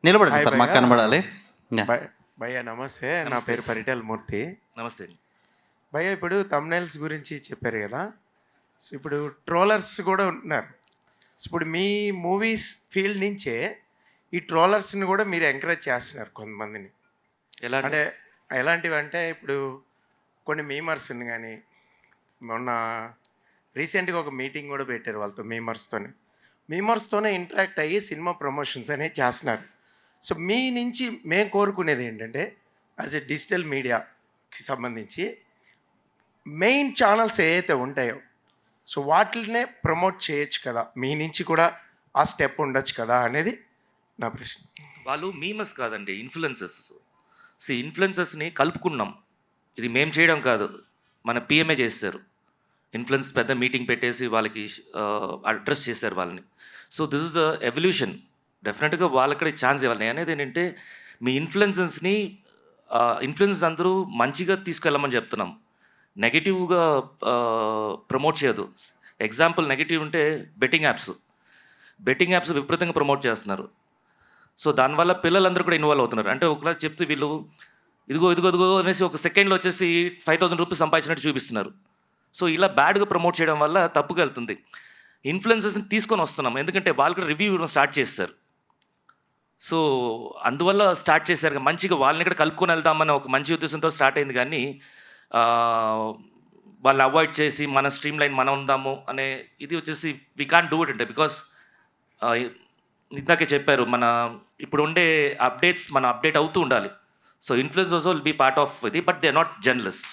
నిలబడండి hi sir, మాకు భయ్యా. కనబడాలి. భయ్యా నమస్తే. నా నమస్తే. పేరు పరిటాల మూర్తి. నమస్తే. భయ్యా ఇప్పుడు థంబ్నెయిల్స్ గురించి చెప్పారు కదా. సో ఇప్పుడు ట్రోలర్స్ కూడా ఉంటున్నారు. సో ఇప్పుడు మీ మూవీస్ ఫీల్డ్ నుంచే ఈ ట్రోలర్స్ని కూడా మీరు ఎంకరేజ్ చేస్తున్నారు కొంతమందిని. ఎలా అంటే ఎలాంటివి అంటే ఇప్పుడు కొన్ని మీమర్స్ని కానీ మొన్న రీసెంట్గా ఒక మీటింగ్ కూడా పెట్టారు వాళ్ళతో మీమర్స్తోనే ఇంటరాక్ట్ అయ్యి సినిమా ప్రమోషన్స్ అనేవి చేస్తున్నారు. సో మీ నుంచి మేము కోరుకునేది ఏంటంటే యాజ్ ఎ డిజిటల్ మీడియాకి సంబంధించి మెయిన్ ఛానల్స్ ఏవైతే ఉంటాయో సో వాటినే ప్రమోట్ చేయొచ్చు కదా, మీ నుంచి కూడా ఆ స్టెప్ ఉండొచ్చు కదా అనేది నా ప్రశ్న. వాళ్ళు మీమర్స్ కాదండి, ఇన్ఫ్లుయెన్సర్స్. ఇన్ఫ్లుయెన్సర్స్ని కలుపుకున్నాం. ఇది మేము చేయడం కాదు, మన పిఎంఏ చేస్తారు. ఇన్ఫ్లుయెన్స్ పెద్ద మీటింగ్ పెట్టేసి వాళ్ళకి అడ్రస్ చేశారు వాళ్ళని. So this is the evolution. డెఫినెట్గా వాళ్ళకి ఛాన్స్ ఇవ్వాలి. నేను అనేది ఏంటంటే మీ ఇన్ఫ్లుయెన్స్ అందరూ మంచిగా తీసుకెళ్ళమని చెప్తున్నాం, నెగిటివ్గా ప్రమోట్ చేయదు. ఎగ్జాంపుల్ నెగిటివ్ ఉంటే బెట్టింగ్ యాప్స్ విపరీతంగా ప్రమోట్ చేస్తున్నారు. సో దానివల్ల పిల్లలందరూ కూడా ఇన్వాల్వ్ అవుతున్నారు. అంటే ఒకలా చెప్తే వీళ్ళు ఇదిగో అనేసి ఒక సెకండ్లో వచ్చేసి 5,000 రూపీస్ సంపాదించినట్టు చూపిస్తున్నారు. సో ఇలా బ్యాడ్గా ప్రమోట్ చేయడం వల్ల తప్పుగా వెళ్తుంది. ఇన్ఫ్లుయెన్సర్స్ని తీసుకొని వస్తున్నాం, ఎందుకంటే వాళ్ళు కూడా రివ్యూ ఇవ్వడం స్టార్ట్ చేస్తారు. సో అందువల్ల స్టార్ట్ చేశారు, మంచిగా వాళ్ళని కూడా కలుపుకొని వెళ్దామని ఒక మంచి ఉద్దేశంతో స్టార్ట్ అయింది. కానీ వాళ్ళు అవాయిడ్ చేసి మన స్ట్రీమ్ లైన్ మనం ఉందాము అనే ఇది వచ్చేసి వి కాంట్ డూ ఇట్ అంటే బికాస్ ఇందాకే చెప్పారు, మన ఇప్పుడు ఉండే అప్డేట్స్ మనం అప్డేట్ అవుతూ ఉండాలి. So influence also will be part of ఇది, but they are not journalist.